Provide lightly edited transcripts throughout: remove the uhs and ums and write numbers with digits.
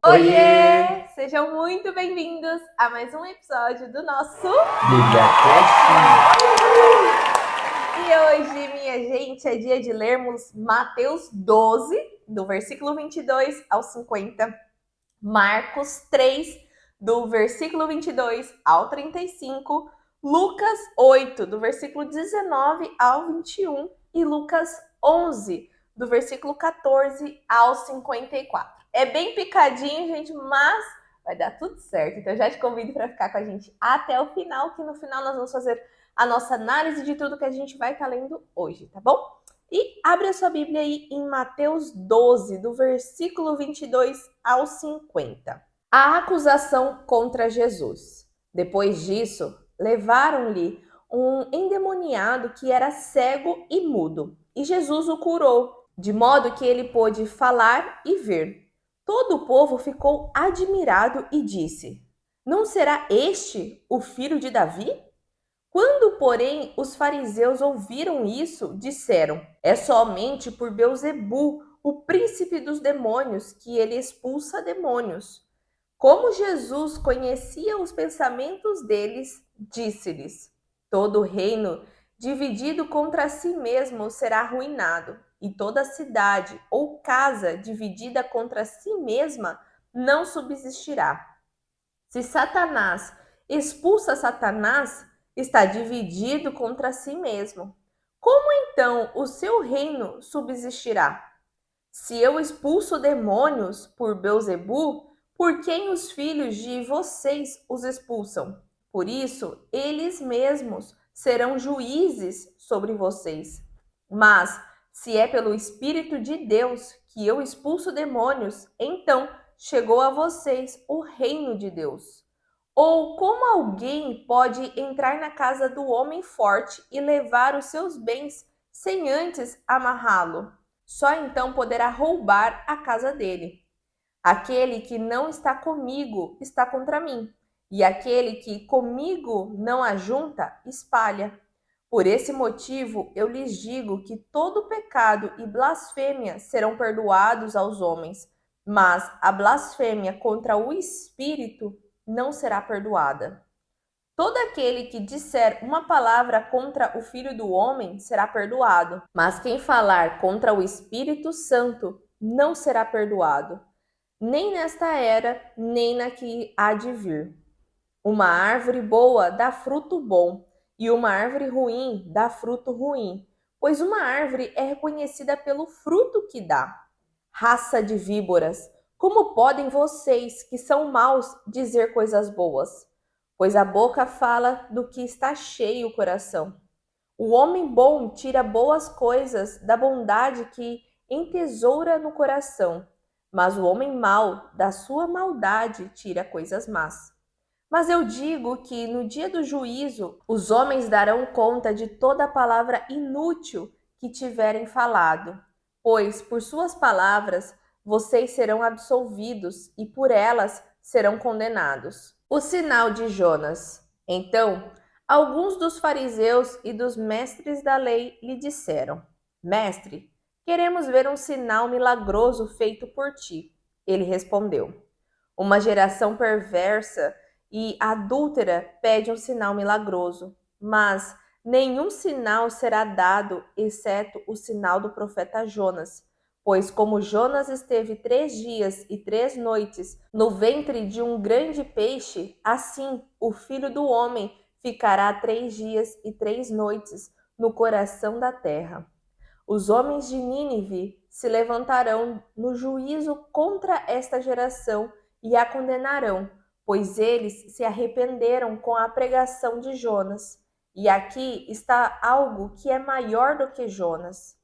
Oiê! Sejam muito bem-vindos a mais um episódio do nosso BíbliaCast! E hoje, minha gente, é dia de lermos Mateus 12, do versículo 22 ao 50, Marcos 3, do versículo 22 ao 35, Lucas 8, do versículo 19 ao 21 e Lucas 11, do versículo 14 ao 54. É bem picadinho, gente, mas vai dar tudo certo. Então já te convido para ficar com a gente até o final, que no final nós vamos fazer a nossa análise de tudo que a gente vai estar lendo hoje, tá bom? E abre a sua Bíblia aí em Mateus 12, do versículo 22 ao 50. A acusação contra Jesus. Depois disso, levaram-lhe um endemoniado que era cego e mudo, e Jesus o curou, de modo que ele pôde falar e ver. Todo o povo ficou admirado e disse: Não será este o filho de Davi? Quando, porém, os fariseus ouviram isso, disseram: É somente por Beelzebu, o príncipe dos demônios, que ele expulsa demônios. Como Jesus conhecia os pensamentos deles, disse-lhes: Todo reino dividido contra si mesmo será arruinado, e toda cidade ou casa dividida contra si mesma não subsistirá. Se Satanás expulsa Satanás, está dividido contra si mesmo. Como então o seu reino subsistirá? Se eu expulso demônios por Beelzebu, por quem os filhos de vocês os expulsam? Por isso, eles mesmos serão juízes sobre vocês. Mas, se é pelo Espírito de Deus que eu expulso demônios, então chegou a vocês o reino de Deus. Ou como alguém pode entrar na casa do homem forte e levar os seus bens sem antes amarrá-lo? Só então poderá roubar a casa dele. Aquele que não está comigo está contra mim, e aquele que comigo não ajunta, espalha. Por esse motivo, eu lhes digo que todo pecado e blasfêmia serão perdoados aos homens, mas a blasfêmia contra o Espírito não será perdoada. Todo aquele que disser uma palavra contra o Filho do Homem será perdoado, mas quem falar contra o Espírito Santo não será perdoado, nem nesta era, nem na que há de vir. Uma árvore boa dá fruto bom, e uma árvore ruim dá fruto ruim, pois uma árvore é reconhecida pelo fruto que dá. Raça de víboras, como podem vocês, que são maus, dizer coisas boas? Pois a boca fala do que está cheio o coração. O homem bom tira boas coisas da bondade que entesoura no coração, mas o homem mau da sua maldade tira coisas más. Mas eu digo que no dia do juízo os homens darão conta de toda palavra inútil que tiverem falado, pois por suas palavras vocês serão absolvidos e por elas serão condenados. O sinal de Jonas. Então, alguns dos fariseus e dos mestres da lei lhe disseram: Mestre, queremos ver um sinal milagroso feito por ti. Ele respondeu: Uma geração perversa e adúltera pede um sinal milagroso, mas nenhum sinal será dado exceto o sinal do profeta Jonas. Pois como Jonas esteve 3 dias e 3 noites no ventre de um grande peixe, assim o Filho do Homem ficará 3 dias e 3 noites no coração da terra. Os homens de Nínive se levantarão no juízo contra esta geração e a condenarão, pois eles se arrependeram com a pregação de Jonas. E aqui está algo que é maior do que Jonas.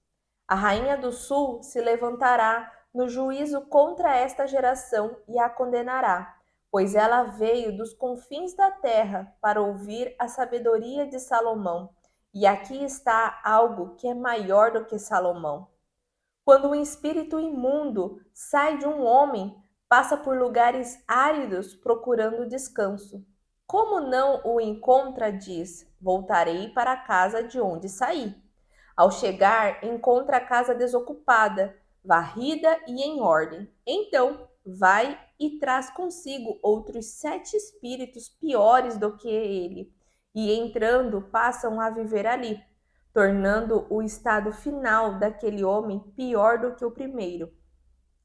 A rainha do sul se levantará no juízo contra esta geração e a condenará, pois ela veio dos confins da terra para ouvir a sabedoria de Salomão. E aqui está algo que é maior do que Salomão. Quando um espírito imundo sai de um homem, passa por lugares áridos procurando descanso. Como não o encontra, diz: Voltarei para a casa de onde saí. Ao chegar, encontra a casa desocupada, varrida e em ordem. Então, vai e traz consigo outros 7 espíritos piores do que ele, e entrando passam a viver ali, tornando o estado final daquele homem pior do que o primeiro.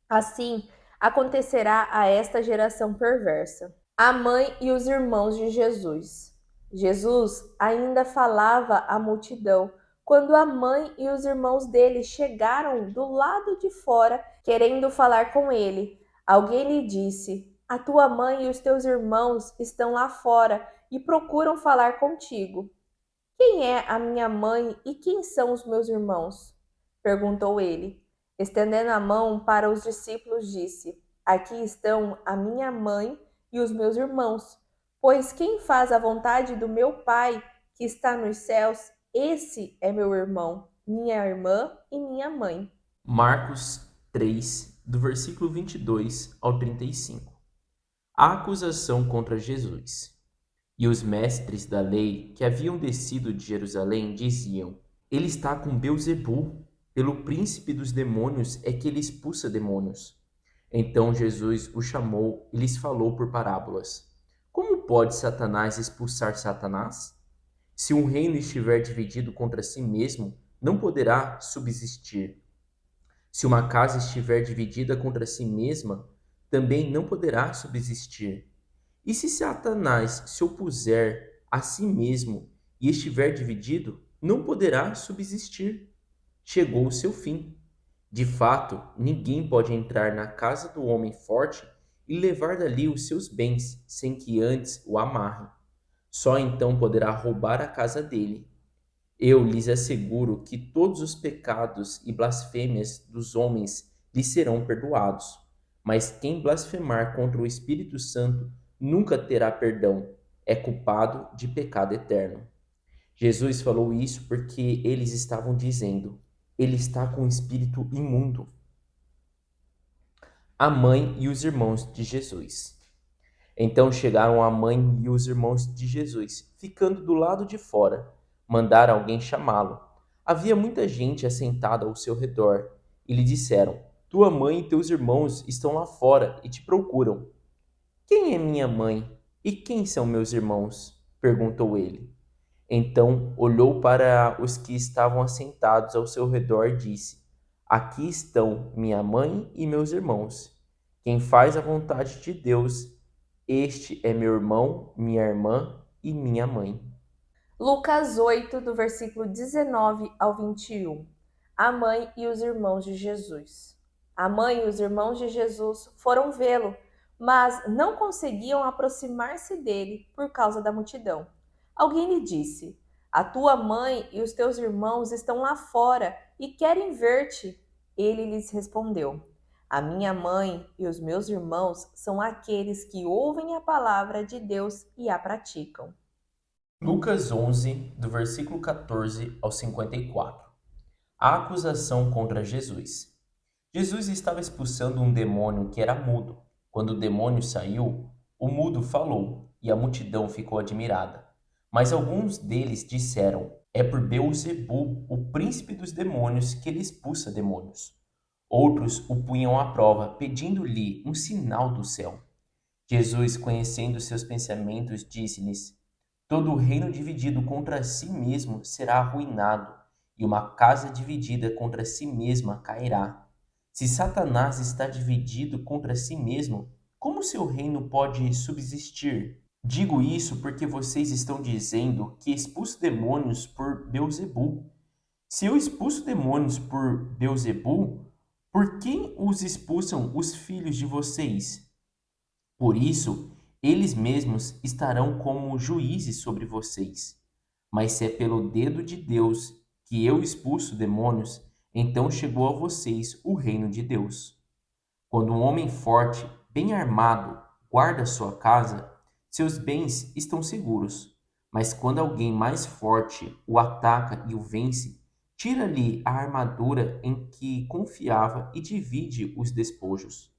Assim acontecerá a esta geração perversa. A mãe e os irmãos de Jesus. Jesus ainda falava à multidão quando a mãe e os irmãos dele chegaram do lado de fora, querendo falar com ele. Alguém lhe disse: A tua mãe e os teus irmãos estão lá fora e procuram falar contigo. Quem é a minha mãe e quem são os meus irmãos? Perguntou ele. Estendendo a mão para os discípulos, disse: Aqui estão a minha mãe e os meus irmãos. Pois quem faz a vontade do meu Pai, que está nos céus, esse é meu irmão, minha irmã e minha mãe. Marcos 3, do versículo 22 ao 35. A acusação contra Jesus. E os mestres da lei que haviam descido de Jerusalém diziam: Ele está com Beelzebul, pelo príncipe dos demônios é que ele expulsa demônios. Então Jesus o chamou e lhes falou por parábolas: Como pode Satanás expulsar Satanás? Se um reino estiver dividido contra si mesmo, não poderá subsistir. Se uma casa estiver dividida contra si mesma, também não poderá subsistir. E se Satanás se opuser a si mesmo e estiver dividido, não poderá subsistir. Chegou o seu fim. De fato, ninguém pode entrar na casa do homem forte e levar dali os seus bens, sem que antes o amarre. Só então poderá roubar a casa dele. Eu lhes asseguro que todos os pecados e blasfêmias dos homens lhes serão perdoados, mas quem blasfemar contra o Espírito Santo nunca terá perdão, é culpado de pecado eterno. Jesus falou isso porque eles estavam dizendo: ele está com um espírito imundo. A mãe e os irmãos de Jesus. Então chegaram a mãe e os irmãos de Jesus, ficando do lado de fora. Mandaram alguém chamá-lo. Havia muita gente assentada ao seu redor, e lhe disseram: Tua mãe e teus irmãos estão lá fora e te procuram. Quem é minha mãe e quem são meus irmãos? Perguntou ele. Então olhou para os que estavam assentados ao seu redor e disse: Aqui estão minha mãe e meus irmãos. Quem faz a vontade de Deus, este é meu irmão, minha irmã e minha mãe. Lucas 8, do versículo 19 ao 21. A mãe e os irmãos de Jesus. A mãe e os irmãos de Jesus foram vê-lo, mas não conseguiam aproximar-se dele por causa da multidão. Alguém lhe disse: A tua mãe e os teus irmãos estão lá fora e querem ver-te. Ele lhes respondeu: A minha mãe e os meus irmãos são aqueles que ouvem a palavra de Deus e a praticam. Lucas 11, do versículo 14 ao 54. A acusação contra Jesus. Jesus estava expulsando um demônio que era mudo. Quando o demônio saiu, o mudo falou e a multidão ficou admirada. Mas alguns deles disseram: É por Beelzebul, o príncipe dos demônios, que ele expulsa demônios. Outros o punham à prova, pedindo-lhe um sinal do céu. Jesus, conhecendo seus pensamentos, disse-lhes: Todo reino dividido contra si mesmo será arruinado, e uma casa dividida contra si mesma cairá. Se Satanás está dividido contra si mesmo, como seu reino pode subsistir? Digo isso porque vocês estão dizendo que expulso demônios por Beelzebul. Se eu expulso demônios por Beelzebul, por quem os expulsam os filhos de vocês? Por isso, eles mesmos estarão como juízes sobre vocês. Mas se é pelo dedo de Deus que eu expulso demônios, então chegou a vocês o reino de Deus. Quando um homem forte, bem armado, guarda sua casa, seus bens estão seguros. Mas quando alguém mais forte o ataca e o vence, tira-lhe a armadura em que confiava e divide os despojos.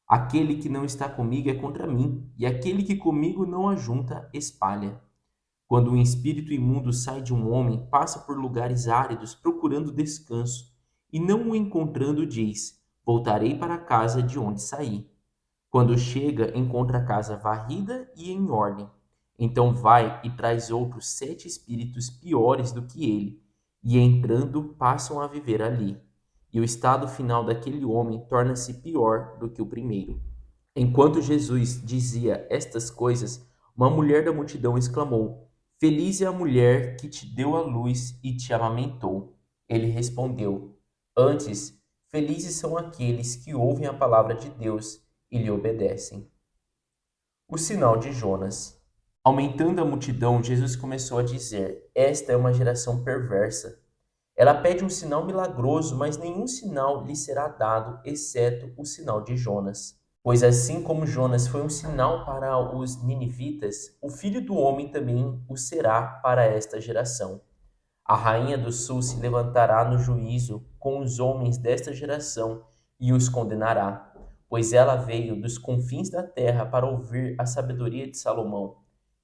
Aquele que não está comigo é contra mim, e aquele que comigo não ajunta, espalha. Quando um espírito imundo sai de um homem, passa por lugares áridos procurando descanso, e não o encontrando diz: Voltarei para a casa de onde saí. Quando chega, encontra a casa varrida e em ordem. Então vai e traz outros 7 espíritos piores do que ele, e entrando passam a viver ali. E o estado final daquele homem torna-se pior do que o primeiro. Enquanto Jesus dizia estas coisas, uma mulher da multidão exclamou: Feliz é a mulher que te deu a luz e te amamentou. Ele respondeu: Antes, felizes são aqueles que ouvem a palavra de Deus e lhe obedecem. O sinal de Jonas. Aumentando a multidão, Jesus começou a dizer: Esta é uma geração perversa. Ela pede um sinal milagroso, mas nenhum sinal lhe será dado, exceto o sinal de Jonas. Pois assim como Jonas foi um sinal para os ninivitas, o Filho do Homem também o será para esta geração. A rainha do sul se levantará no juízo com os homens desta geração e os condenará, pois ela veio dos confins da terra para ouvir a sabedoria de Salomão.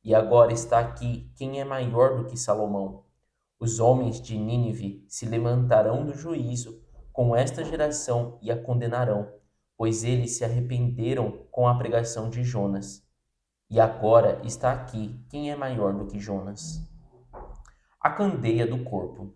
E agora está aqui quem é maior do que Salomão. Os homens de Nínive se levantarão no juízo com esta geração e a condenarão, pois eles se arrependeram com a pregação de Jonas. E agora está aqui quem é maior do que Jonas. A candeia do corpo.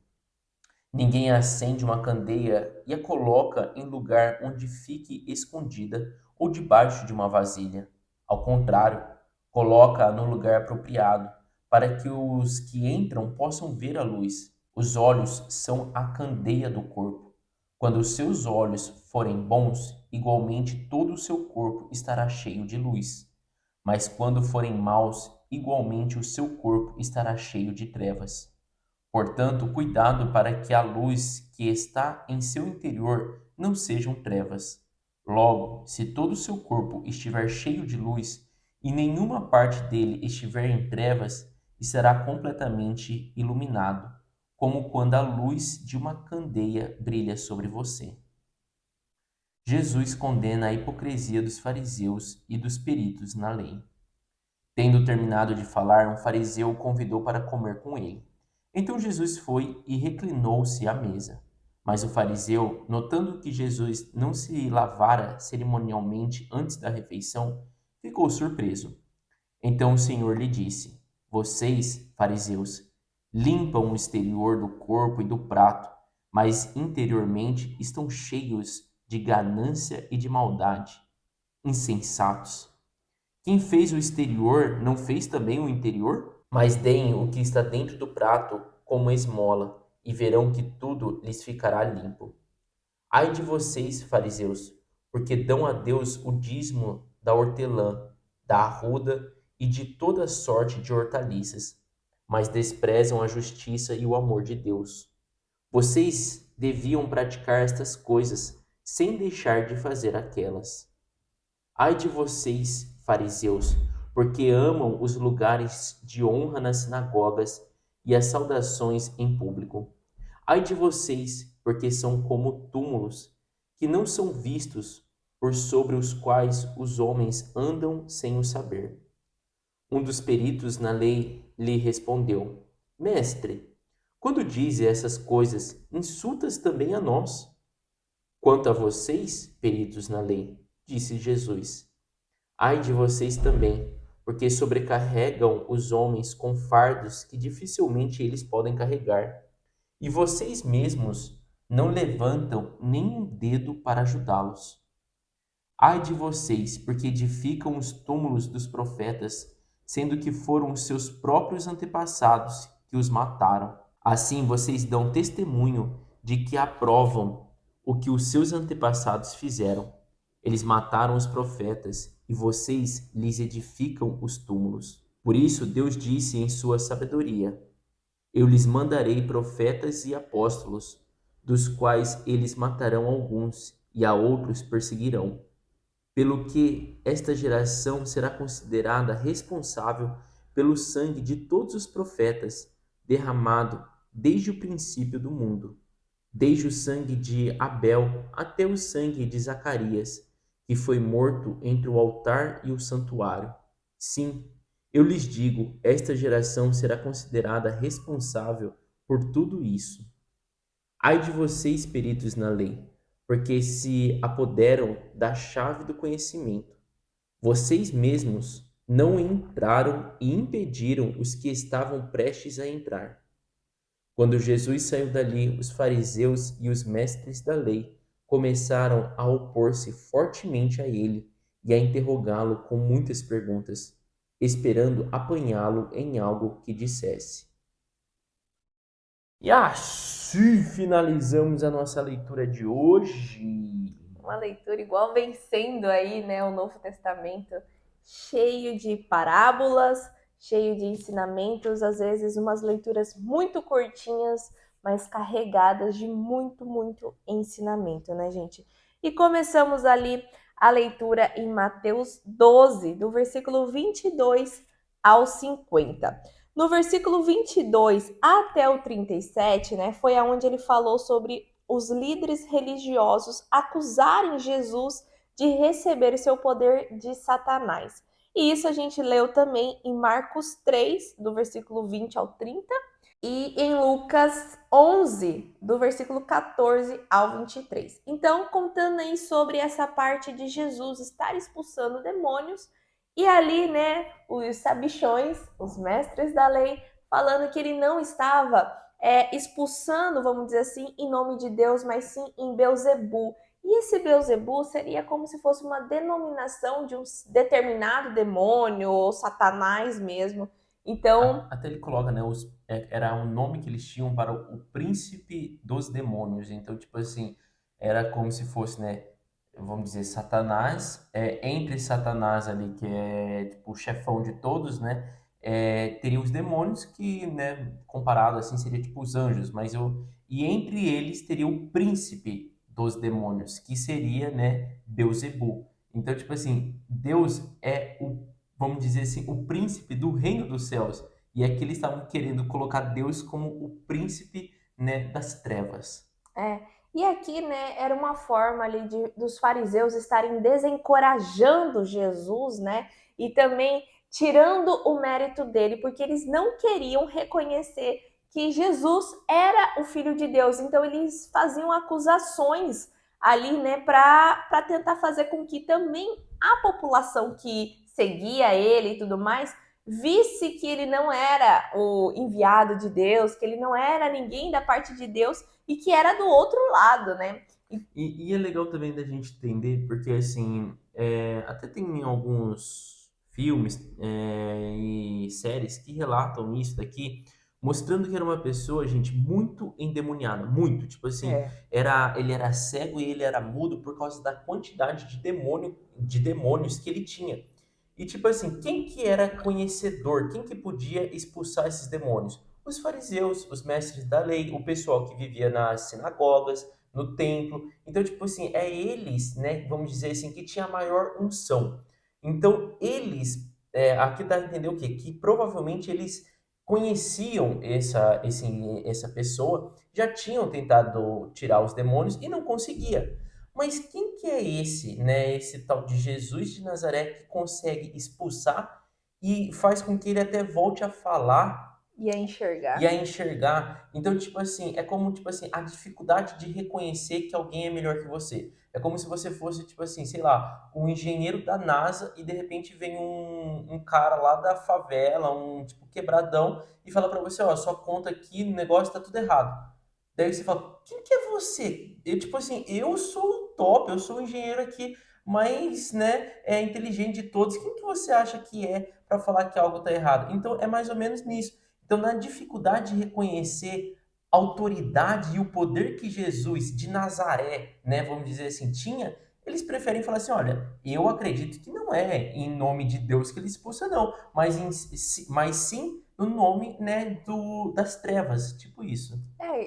Ninguém acende uma candeia e a coloca em lugar onde fique escondida ou debaixo de uma vasilha. Ao contrário, coloca-a no lugar apropriado, para que os que entram possam ver a luz. Os olhos são a candeia do corpo. Quando os seus olhos forem bons, igualmente todo o seu corpo estará cheio de luz. Mas quando forem maus, igualmente o seu corpo estará cheio de trevas. Portanto, cuidado para que a luz que está em seu interior não sejam trevas. Logo, se todo o seu corpo estiver cheio de luz e nenhuma parte dele estiver em trevas, estará completamente iluminado, como quando a luz de uma candeia brilha sobre você. Jesus condena a hipocrisia dos fariseus e dos peritos na lei. Tendo terminado de falar, um fariseu o convidou para comer com ele. Então Jesus foi e reclinou-se à mesa. Mas o fariseu, notando que Jesus não se lavara cerimonialmente antes da refeição, ficou surpreso. Então o Senhor lhe disse: Vocês, fariseus, limpam o exterior do corpo e do prato, mas interiormente estão cheios de ganância e de maldade. Insensatos! Quem fez o exterior não fez também o interior? Mas deem o que está dentro do prato como esmola, e verão que tudo lhes ficará limpo. Ai de vocês, fariseus, porque dão a Deus o dízimo da hortelã, da arruda e de toda sorte de hortaliças, mas desprezam a justiça e o amor de Deus. Vocês deviam praticar estas coisas sem deixar de fazer aquelas. Ai de vocês, fariseus, porque amam os lugares de honra nas sinagogas e as saudações em público. Ai de vocês, porque são como túmulos, que não são vistos, por sobre os quais os homens andam sem o saber. Um dos peritos na lei lhe respondeu: Mestre, quando dizes essas coisas, insultas também a nós. Quanto a vocês, peritos na lei, disse Jesus, ai de vocês também, porque sobrecarregam os homens com fardos que dificilmente eles podem carregar, e vocês mesmos não levantam nem um dedo para ajudá-los. Ai de vocês, porque edificam os túmulos dos profetas, sendo que foram os seus próprios antepassados que os mataram. Assim vocês dão testemunho de que aprovam o que os seus antepassados fizeram. Eles mataram os profetas e vocês lhes edificam os túmulos. Por isso Deus disse em sua sabedoria: Eu lhes mandarei profetas e apóstolos, dos quais eles matarão alguns e a outros perseguirão. Pelo que esta geração será considerada responsável pelo sangue de todos os profetas derramado desde o princípio do mundo, desde o sangue de Abel até o sangue de Zacarias, que foi morto entre o altar e o santuário. Sim, eu lhes digo, esta geração será considerada responsável por tudo isso. Ai de vocês, peritos na lei, porque se apoderam da chave do conhecimento. Vocês mesmos não entraram e impediram os que estavam prestes a entrar. Quando Jesus saiu dali, os fariseus e os mestres da lei começaram a opor-se fortemente a ele e a interrogá-lo com muitas perguntas, esperando apanhá-lo em algo que dissesse. E assim finalizamos a nossa leitura de hoje. Uma leitura igual vencendo aí, né, o Novo Testamento, cheio de parábolas, cheio de ensinamentos, às vezes umas leituras muito curtinhas, mas carregadas de muito, muito ensinamento, né, gente? E começamos ali a leitura em Mateus 12, do versículo 22 ao 50. No versículo 22 até o 37, né, foi aonde ele falou sobre os líderes religiosos acusarem Jesus de receber o seu poder de Satanás. E isso a gente leu também em Marcos 3, do versículo 20 ao 30, e em Lucas 11, do versículo 14 ao 23. Então, contando aí sobre essa parte de Jesus estar expulsando demônios, e ali, né, os sabichões, os mestres da lei, falando que ele não estava expulsando, vamos dizer assim, em nome de Deus, mas sim em Belzebu. E esse Belzebu seria como se fosse uma denominação de um determinado demônio, ou Satanás mesmo. Então, Até ele coloca, né? Era um nome que eles tinham para o príncipe dos demônios. Então, tipo assim, era como se fosse, né? Vamos dizer, Satanás. Entre Satanás ali, que é tipo o chefão de todos, né? Teria os demônios que, né? Comparado assim, seria tipo os anjos. E entre eles teria o príncipe dos demônios, que seria, né? Beelzebub. Então, tipo assim, Deus é vamos dizer assim, o príncipe do reino dos céus. E aqui eles estavam querendo colocar Deus como o príncipe, né, das trevas. E aqui, né, era uma forma ali dos fariseus estarem desencorajando Jesus, né, e também tirando o mérito dele, porque eles não queriam reconhecer que Jesus era o Filho de Deus. Então eles faziam acusações ali, né, para tentar fazer com que também a população que seguia ele e tudo mais visse que ele não era o enviado de Deus, que ele não era ninguém da parte de Deus e que era do outro lado, né? E é legal também da gente entender, porque assim, até tem alguns filmes e séries que relatam isso daqui, mostrando que era uma pessoa, gente, muito endemoniada, muito, tipo assim, É. ele era cego e ele era mudo por causa da quantidade de demônios que ele tinha. E tipo assim, quem que era conhecedor? Quem que podia expulsar esses demônios? Os fariseus, os mestres da lei, o pessoal que vivia nas sinagogas, no templo. Então, tipo assim, é eles, né, vamos dizer assim, que tinha a maior unção. Então, aqui dá a entender o quê? Que provavelmente eles conheciam essa pessoa, já tinham tentado tirar os demônios e não conseguia. Mas quem que é esse, né, esse tal de Jesus de Nazaré que consegue expulsar e faz com que ele até volte a falar E a e a enxergar. enxergar? Então, tipo assim, é como, tipo assim, a dificuldade de reconhecer que alguém é melhor que você. É como se você fosse, tipo assim, sei lá, um engenheiro da NASA e de repente vem um cara lá da favela, um tipo quebradão, e fala pra você, ó, sua conta aqui, o negócio tá tudo errado. Daí você fala, quem que é você? Eu, tipo assim, eu sou o top, eu sou o engenheiro aqui mais, né, inteligente de todos. Quem que você acha que é para falar que algo tá errado? Então, é mais ou menos nisso. Então, na dificuldade de reconhecer a autoridade e o poder que Jesus de Nazaré, né, vamos dizer assim, tinha, eles preferem falar assim, olha, eu acredito que não é em nome de Deus que ele expulsa, não, mas sim no nome, né, das trevas, tipo isso.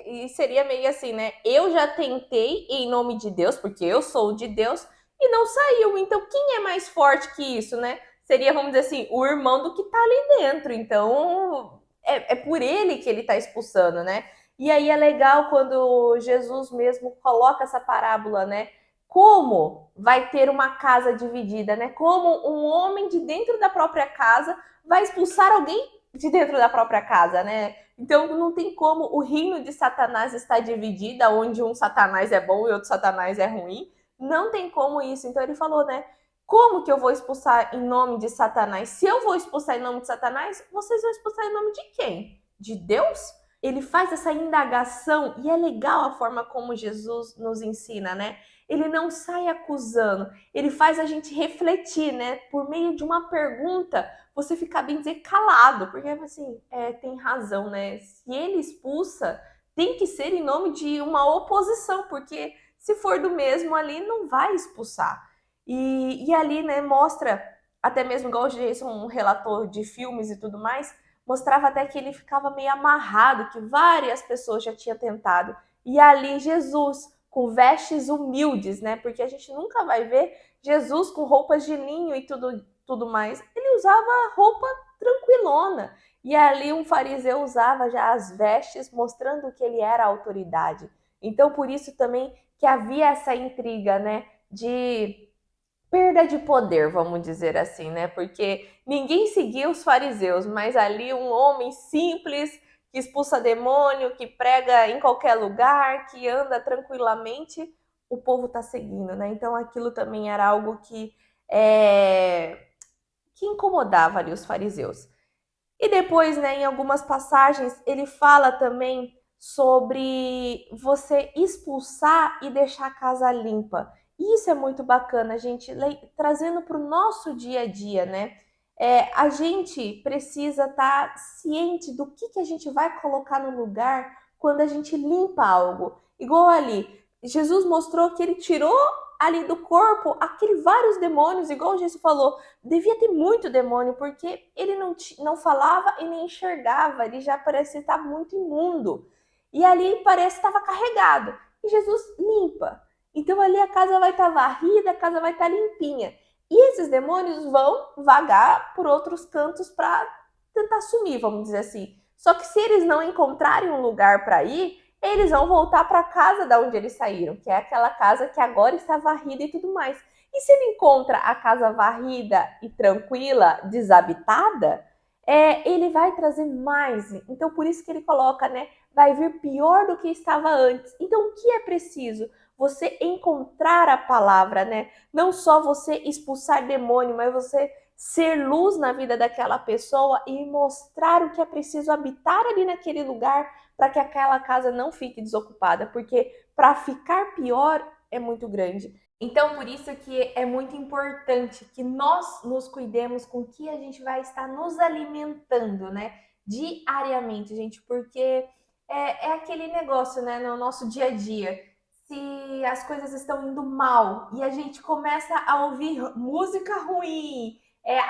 E seria meio assim, né? Eu já tentei em nome de Deus, porque eu sou de Deus, e não saiu. Então, quem é mais forte que isso, né? Seria, vamos dizer assim, o irmão do que tá ali dentro. Então, é por ele que ele tá expulsando, né? E aí é legal quando Jesus mesmo coloca essa parábola, né? Como vai ter uma casa dividida, né? Como um homem de dentro da própria casa vai expulsar alguém de dentro da própria casa, né? Então não tem como o reino de Satanás estar dividido, onde um Satanás é bom e outro Satanás é ruim. Não tem como isso. Então ele falou, né? Como que eu vou expulsar em nome de Satanás? Se eu vou expulsar em nome de Satanás, vocês vão expulsar em nome de quem? De Deus? Ele faz essa indagação e é legal a forma como Jesus nos ensina, né? Ele não sai acusando, ele faz a gente refletir, né? Por meio de uma pergunta, você ficar bem dizer calado, porque assim, tem razão, né? Se ele expulsa, tem que ser em nome de uma oposição, porque se for do mesmo ali, não vai expulsar. E ali, né, mostra, até mesmo igual o Jason, um relator de filmes e tudo mais, mostrava até que ele ficava meio amarrado, que várias pessoas já tinham tentado. E ali Jesus, com vestes humildes, né? Porque a gente nunca vai ver Jesus com roupas de linho e tudo mais. Ele usava roupa tranquilona. E ali um fariseu usava já as vestes, mostrando que ele era a autoridade. Então, por isso também que havia essa intriga, né? De perda de poder, vamos dizer assim, né? Porque ninguém seguia os fariseus, mas ali um homem simples que expulsa demônio, que prega em qualquer lugar, que anda tranquilamente, o povo tá seguindo, né? Então aquilo também era algo que incomodava ali os fariseus. E depois, né, em algumas passagens, ele fala também sobre você expulsar e deixar a casa limpa. E isso é muito bacana, gente, trazendo para o nosso dia a dia, né? A gente precisa estar ciente do que a gente vai colocar no lugar quando a gente limpa algo. Igual ali, Jesus mostrou que ele tirou ali do corpo aquele vários demônios, igual o Jesus falou, devia ter muito demônio, porque ele não falava e nem enxergava, ele já parecia estar muito imundo. E ali parece que estava carregado. E Jesus limpa. Então ali a casa vai estar varrida, a casa vai estar limpinha. E esses demônios vão vagar por outros cantos para tentar sumir, vamos dizer assim. Só que se eles não encontrarem um lugar para ir, eles vão voltar para a casa da onde eles saíram, que é aquela casa que agora está varrida e tudo mais. E se ele encontra a casa varrida e tranquila, desabitada, ele vai trazer mais. Então, por isso que ele coloca, né? Vai vir pior do que estava antes. Então, o que é preciso? Você encontrar a palavra, né? Não só você expulsar demônio, mas você ser luz na vida daquela pessoa e mostrar o que é preciso habitar ali naquele lugar para que aquela casa não fique desocupada, porque para ficar pior é muito grande. Então, por isso que é muito importante que nós nos cuidemos com o que a gente vai estar nos alimentando, né? Diariamente, gente, porque é aquele negócio, né? No nosso dia a dia. Se as coisas estão indo mal e a gente começa a ouvir música ruim,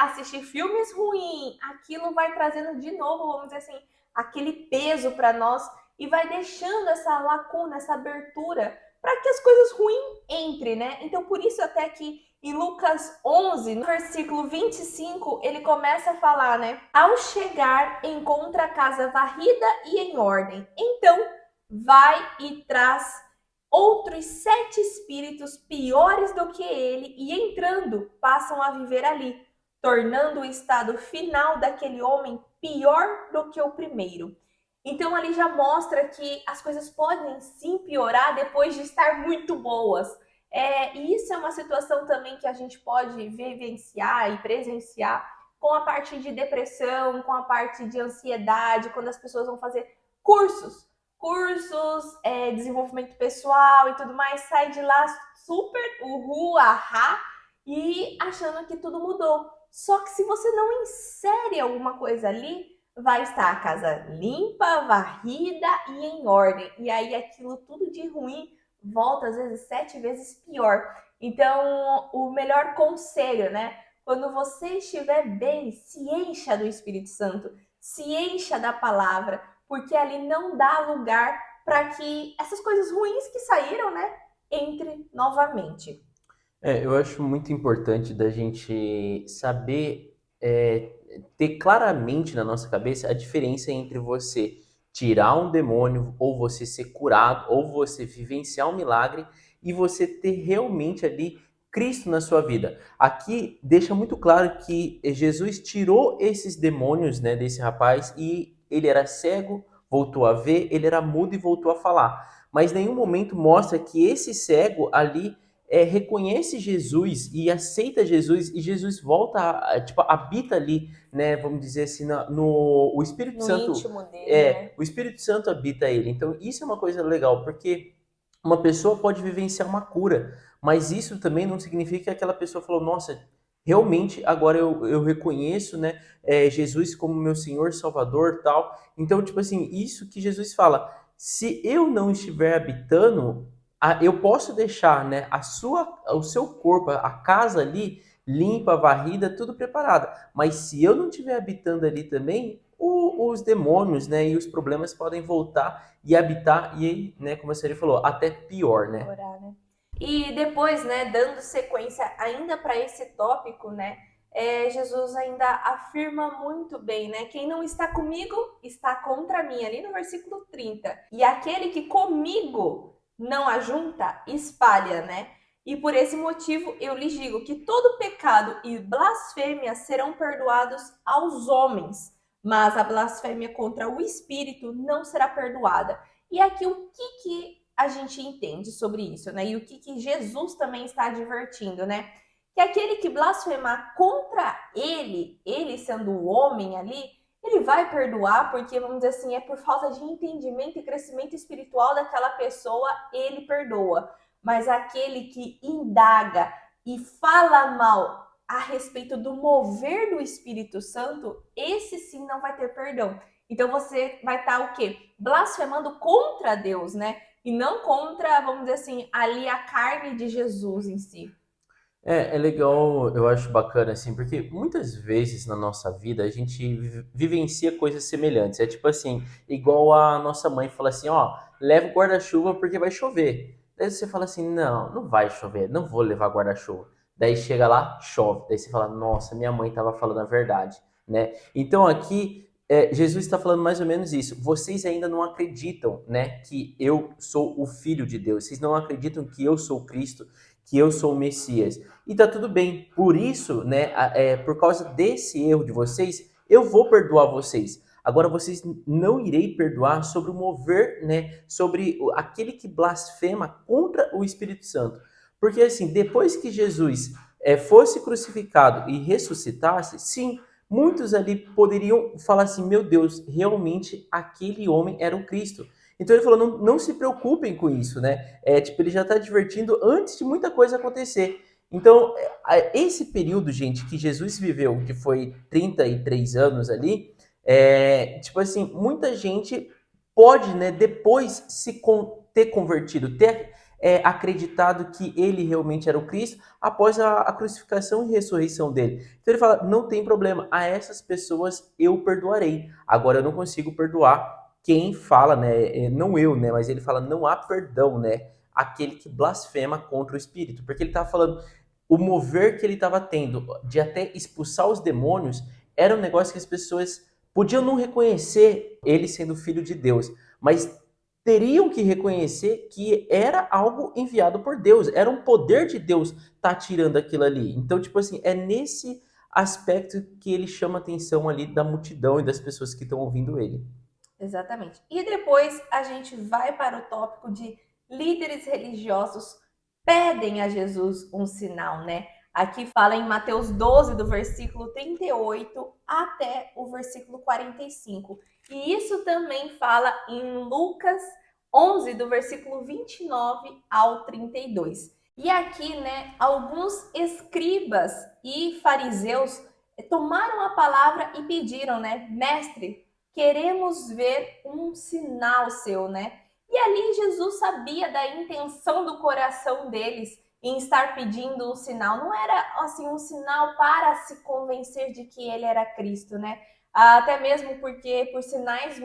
assistir filmes ruins, aquilo vai trazendo de novo, vamos dizer assim, aquele peso para nós e vai deixando essa lacuna, essa abertura para que as coisas ruins entrem, né? Então, por isso até que em Lucas 11, no versículo 25, ele começa a falar, né? Ao chegar, encontra a casa varrida e em ordem. Então, vai e traz outros 7 espíritos piores do que ele e entrando, passam a viver ali, tornando o estado final daquele homem pior do que o primeiro. Então ali já mostra que as coisas podem sim piorar depois de estar muito boas. E isso é uma situação também que a gente pode vivenciar e presenciar com a parte de depressão, com a parte de ansiedade, quando as pessoas vão fazer cursos, desenvolvimento pessoal e tudo mais, sai de lá super uhul, ahá, e achando que tudo mudou. Só que se você não insere alguma coisa ali, vai estar a casa limpa, varrida e em ordem. E aí aquilo tudo de ruim volta às vezes 7 vezes pior. Então, o melhor conselho, né? Quando você estiver bem, se encha do Espírito Santo, se encha da palavra, porque ali não dá lugar para que essas coisas ruins que saíram, né, entre novamente. Eu acho muito importante da gente saber ter claramente na nossa cabeça a diferença entre você tirar um demônio, ou você ser curado, ou você vivenciar um milagre e você ter realmente ali Cristo na sua vida. Aqui deixa muito claro que Jesus tirou esses demônios, né, desse rapaz e ele era cego, voltou a ver, ele era mudo e voltou a falar. Mas em nenhum momento mostra que esse cego ali reconhece Jesus e aceita Jesus, e Jesus volta, tipo, habita ali, né, vamos dizer assim, o Espírito No Santo, íntimo dele, né? o Espírito Santo habita ele. Então isso é uma coisa legal, porque uma pessoa pode vivenciar uma cura, mas isso também não significa que aquela pessoa falou, nossa, realmente agora eu reconheço, né, Jesus como meu Senhor, Salvador, tal. Então, tipo assim, isso que Jesus fala, se eu não estiver habitando, eu posso deixar, né, o seu corpo, a casa ali limpa, varrida, tudo preparada. Mas se eu não estiver habitando ali também, os demônios, né, e os problemas podem voltar e habitar e, né, como a senhora falou, até pior, né? Orar, né? E depois, né, dando sequência ainda para esse tópico, né, Jesus ainda afirma muito bem, né, quem não está comigo está contra mim, ali no versículo 30. E aquele que comigo não ajunta, espalha, né? E por esse motivo eu lhes digo que todo pecado e blasfêmia serão perdoados aos homens, mas a blasfêmia contra o Espírito não será perdoada. E aqui o que a gente entende sobre isso, né? E o que Jesus também está advertindo, né? Que aquele que blasfemar contra ele sendo o homem ali, ele vai perdoar, porque, vamos dizer assim, é por falta de entendimento e crescimento espiritual daquela pessoa, ele perdoa. Mas aquele que indaga e fala mal a respeito do mover do Espírito Santo, esse sim não vai ter perdão. Então você vai estar o quê? Blasfemando contra Deus, né? E não contra, vamos dizer assim, ali a carne de Jesus em si. É legal, eu acho bacana assim, porque muitas vezes na nossa vida a gente vivencia coisas semelhantes. É tipo assim, igual a nossa mãe fala assim, ó, leva o guarda-chuva porque vai chover. Daí você fala assim, não, não vai chover, não vou levar guarda-chuva. Daí chega lá, chove. Daí você fala, nossa, minha mãe estava falando a verdade, né? Então aqui Jesus está falando mais ou menos isso. Vocês ainda não acreditam, né, que eu sou o Filho de Deus. Vocês não acreditam que eu sou Cristo, que eu sou o Messias. E tá tudo bem. Por isso, né, por causa desse erro de vocês, eu vou perdoar vocês. Agora vocês não irei perdoar sobre o mover, né, sobre aquele que blasfema contra o Espírito Santo. Porque assim, depois que Jesus fosse crucificado e ressuscitasse, sim, muitos ali poderiam falar assim, meu Deus, realmente aquele homem era o Cristo. Então ele falou, não se preocupem com isso, né? Tipo, ele já está advertindo antes de muita coisa acontecer. Então, esse período, gente, que Jesus viveu, que foi 33 anos ali, tipo assim, muita gente pode, né, depois ter convertido, ter acreditado que ele realmente era o Cristo após a crucificação e ressurreição dele. Então ele fala, não tem problema, a essas pessoas eu perdoarei. Agora eu não consigo perdoar quem fala, né, não eu, né, mas ele fala, não há perdão, né, aquele que blasfema contra o Espírito, porque ele estava falando, o mover que ele estava tendo de até expulsar os demônios era um negócio que as pessoas podiam não reconhecer ele sendo filho de Deus, mas teriam que reconhecer que era algo enviado por Deus, era um poder de Deus tá tirando aquilo ali. Então, tipo assim, é nesse aspecto que ele chama a atenção ali da multidão e das pessoas que estão ouvindo ele. Exatamente. E depois a gente vai para o tópico de líderes religiosos pedem a Jesus um sinal, né? Aqui fala em Mateus 12, do versículo 38 até o versículo 45. E isso também fala em Lucas 11, do versículo 29 ao 32. E aqui, né, alguns escribas e fariseus tomaram a palavra e pediram, né, mestre, queremos ver um sinal seu, né? E ali Jesus sabia da intenção do coração deles em estar pedindo um sinal. Não era assim um sinal para se convencer de que ele era Cristo, né? Até mesmo porque por sinais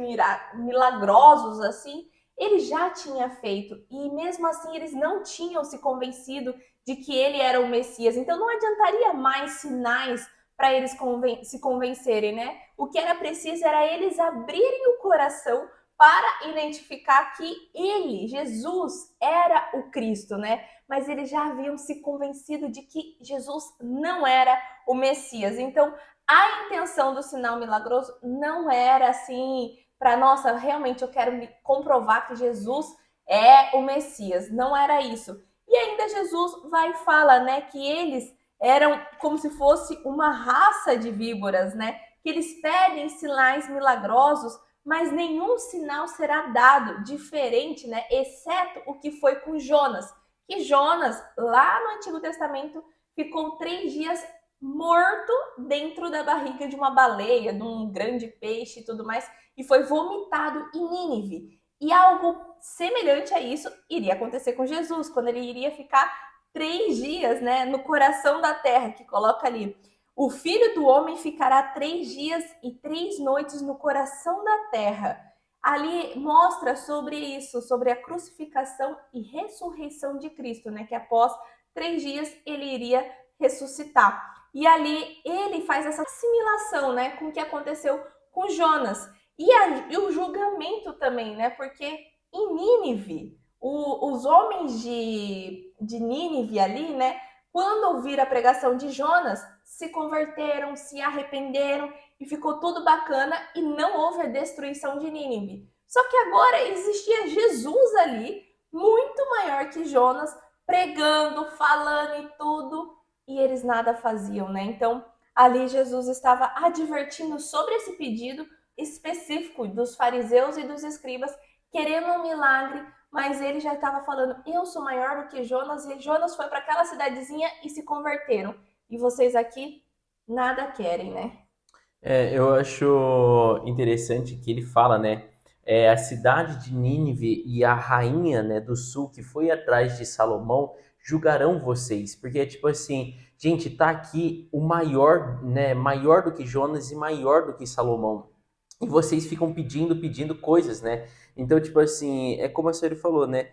milagrosos assim, ele já tinha feito e mesmo assim eles não tinham se convencido de que ele era o Messias. Então não adiantaria mais sinais para eles se convencerem, né? O que era preciso era eles abrirem o coração para identificar que ele, Jesus, era o Cristo, né? Mas eles já haviam se convencido de que Jesus não era o Messias. Então, a intenção do sinal milagroso não era assim para, nossa, realmente eu quero me comprovar que Jesus é o Messias. Não era isso. E ainda Jesus vai e fala, né, que eles eram como se fosse uma raça de víboras, né? Que eles pedem sinais milagrosos, mas nenhum sinal será dado diferente, né? Exceto o que foi com Jonas. Que Jonas, lá no Antigo Testamento, ficou 3 dias morto dentro da barriga de uma baleia, de um grande peixe e tudo mais, e foi vomitado em Nínive. E algo semelhante a isso iria acontecer com Jesus, quando ele iria ficar 3 dias, né, no coração da terra, que coloca ali. O Filho do Homem ficará 3 dias e 3 noites no coração da terra. Ali mostra sobre isso, sobre a crucificação e ressurreição de Cristo, né? Que após 3 dias ele iria ressuscitar. E ali ele faz essa assimilação, né, com o que aconteceu com Jonas. E o julgamento também, né? Porque em Nínive, os homens de Nínive ali, né? Quando ouviram a pregação de Jonas, se converteram, se arrependeram e ficou tudo bacana e não houve a destruição de Nínive. Só que agora existia Jesus ali, muito maior que Jonas, pregando, falando e tudo, e eles nada faziam, né? Então, ali Jesus estava advertindo sobre esse pedido específico dos fariseus e dos escribas, querendo um milagre, mas ele já estava falando, eu sou maior do que Jonas, e Jonas foi para aquela cidadezinha e se converteram. E vocês aqui nada querem, né? Eu acho interessante que ele fala, né? A cidade de Nínive e a rainha, né, do sul que foi atrás de Salomão julgarão vocês, porque é tipo assim, gente, tá aqui o maior, né, maior do que Jonas e maior do que Salomão. E vocês ficam pedindo coisas, né? Então, tipo assim, é como a senhora falou, né?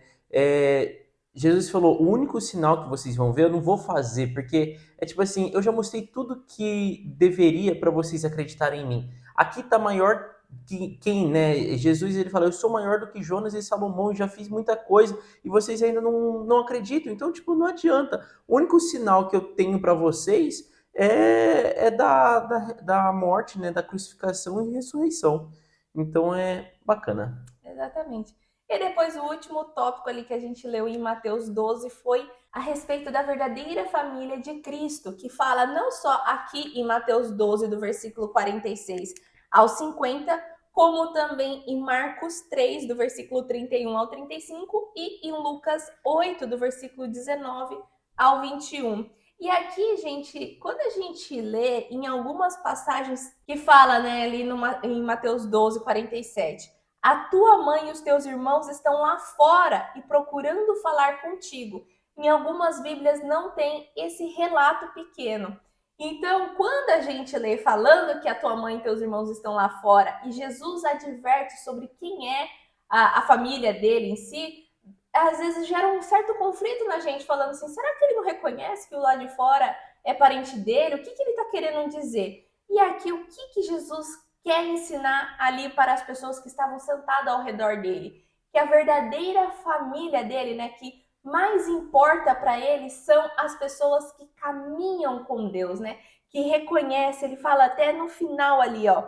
Jesus falou, o único sinal que vocês vão ver, eu não vou fazer, porque é tipo assim, eu já mostrei tudo que deveria para vocês acreditarem em mim. Aqui tá maior que quem, né? Jesus, ele fala, eu sou maior do que Jonas e Salomão, já fiz muita coisa e vocês ainda não acreditam. Então, tipo, não adianta. O único sinal que eu tenho para vocês é da morte, né? Da crucificação e ressurreição. Então, é bacana. Exatamente. E depois o último tópico ali que a gente leu em Mateus 12 foi a respeito da verdadeira família de Cristo, que fala não só aqui em Mateus 12, do versículo 46 ao 50, como também em Marcos 3, do versículo 31 ao 35, e em Lucas 8, do versículo 19 ao 21. E aqui, gente, quando a gente lê em algumas passagens que fala, né, ali em Mateus 12, 47, a tua mãe e os teus irmãos estão lá fora e procurando falar contigo. Em algumas Bíblias não tem esse relato pequeno. Então, quando a gente lê falando que a tua mãe e teus irmãos estão lá fora e Jesus adverte sobre quem é a família dele em si, às vezes gera um certo conflito na gente, falando assim, será que ele não reconhece que o lá de fora é parente dele? O que ele está querendo dizer? E aqui, o que Jesus quer ensinar ali para as pessoas que estavam sentadas ao redor dele? Que a verdadeira família dele, né, que mais importa para ele são as pessoas que caminham com Deus, né? Que reconhece, ele fala até no final ali, ó,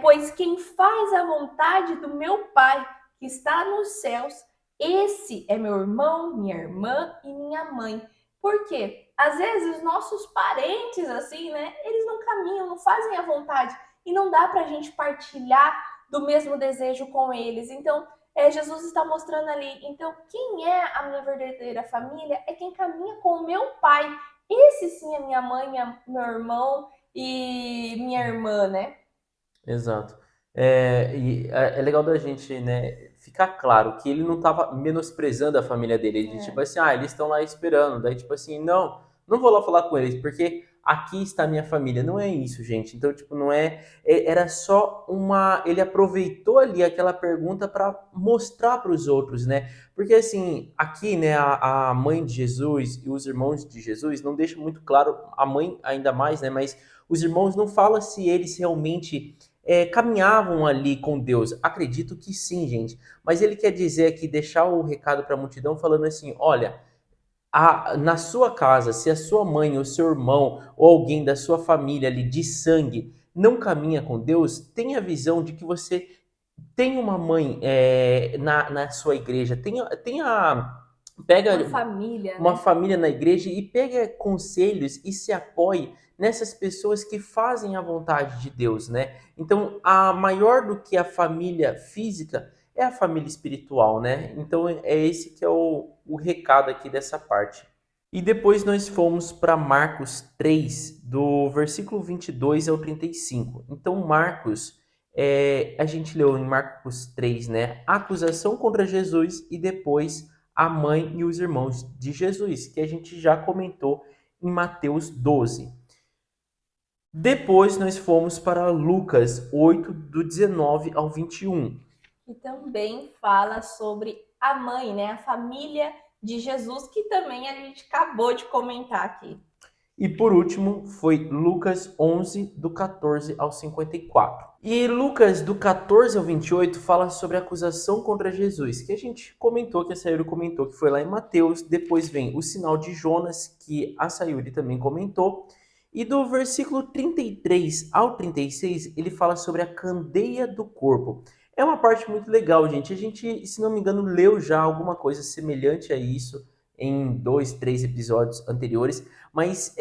pois quem faz a vontade do meu Pai que está nos céus, esse é meu irmão, minha irmã e minha mãe. Por quê? Às vezes os nossos parentes, assim, né, eles não caminham, não fazem a vontade e não dá para a gente partilhar do mesmo desejo com eles. Então, Jesus está mostrando ali, então, quem é a minha verdadeira família é quem caminha com o meu pai. Esse sim é minha mãe, meu irmão e minha irmã, né? Exato. É legal da gente, né, ficar claro que ele não estava menosprezando a família dele. Ele, tipo assim, eles estão lá esperando. Daí, tipo assim, não vou lá falar com eles, porque aqui está a minha família. Não é isso, gente. Então, tipo, não era só uma. Ele aproveitou ali aquela pergunta para mostrar para os outros, né? Porque, assim, aqui, né, a mãe de Jesus e os irmãos de Jesus não deixa muito claro, a mãe ainda mais, né? Mas os irmãos não falam se eles realmente caminhavam ali com Deus. Acredito que sim, gente. Mas ele quer dizer aqui, deixar o recado para a multidão, falando assim: olha, na sua casa, se a sua mãe, ou seu irmão, ou alguém da sua família ali de sangue não caminha com Deus, tenha a visão de que você tem uma mãe na sua igreja, tenha Pega Uma família, uma né? família na igreja e pega conselhos e se apoie nessas pessoas que fazem a vontade de Deus, né? Então, a maior do que a família física é a família espiritual, né? Então, é esse que é o recado aqui dessa parte. E depois nós fomos para Marcos 3, do versículo 22 ao 35. Então, Marcos, a gente leu em Marcos 3, né? A acusação contra Jesus e depois a mãe e os irmãos de Jesus, que a gente já comentou em Mateus 12. Depois nós fomos para Lucas 8, do 19 ao 21. E também fala sobre a mãe, né? A família de Jesus, que também a gente acabou de comentar aqui. E por último foi Lucas 11, do 14 ao 54. E Lucas, do 14 ao 28, fala sobre a acusação contra Jesus, que a gente comentou, que a Sayuri comentou, que foi lá em Mateus. Depois vem o sinal de Jonas, que a Sayuri também comentou. E do versículo 33 ao 36, ele fala sobre a candeia do corpo. É uma parte muito legal, gente. A gente, se não me engano, leu já alguma coisa semelhante a isso em 2, 3 episódios anteriores, mas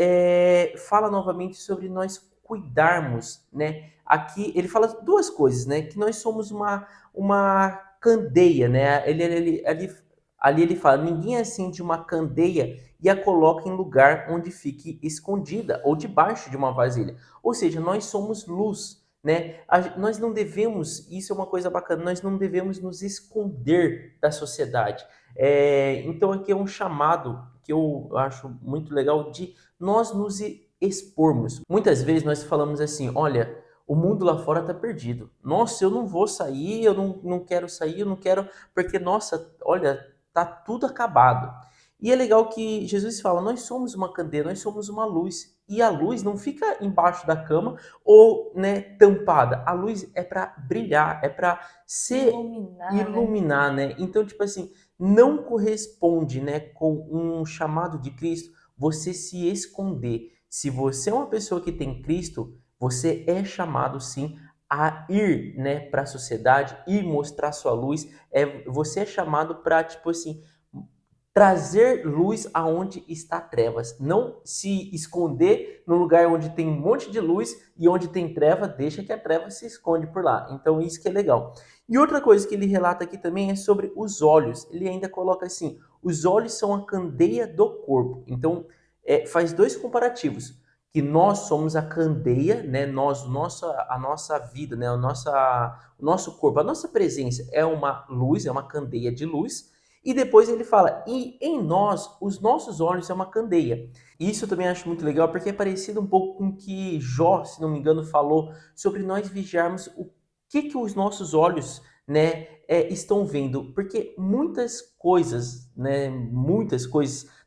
fala novamente sobre nós cuidarmos, né? Aqui ele fala duas coisas, né? Que nós somos uma candeia, né? Ali ele fala, ninguém acende uma candeia e a coloca em lugar onde fique escondida ou debaixo de uma vasilha. Ou seja, nós somos luz, né? Nós não devemos, isso é uma coisa bacana, nós não devemos nos esconder da sociedade. Então aqui é um chamado que eu acho muito legal de nós nos expormos. Muitas vezes nós falamos assim, olha, o mundo lá fora está perdido. Nossa, eu não vou sair, eu não quero sair, eu não quero, porque, nossa, olha, tá tudo acabado. E é legal que Jesus fala, nós somos uma candeia, nós somos uma luz. E a luz não fica embaixo da cama ou, né, tampada. A luz é para brilhar, é para ser iluminar, né? Então, tipo assim, não corresponde, né, com um chamado de Cristo você se esconder. Se você é uma pessoa que tem Cristo, você é chamado sim a ir, né, para a sociedade e mostrar sua luz. Você é chamado para, tipo assim, trazer luz aonde está trevas, não se esconder no lugar onde tem um monte de luz e onde tem treva, deixa que a treva se esconde por lá. Então isso que é legal. E outra coisa que ele relata aqui também é sobre os olhos. Ele ainda coloca assim: os olhos são a candeia do corpo. Então faz dois comparativos. Que nós somos a candeia, né? A nossa vida, né? O nosso corpo, a nossa presença é uma luz, é uma candeia de luz. E depois ele fala, e em nós, os nossos olhos é uma candeia. Isso eu também acho muito legal, porque é parecido um pouco com o que Jó, se não me engano, falou sobre nós vigiarmos o que os nossos olhos, né, estão vendo. Porque muitas coisas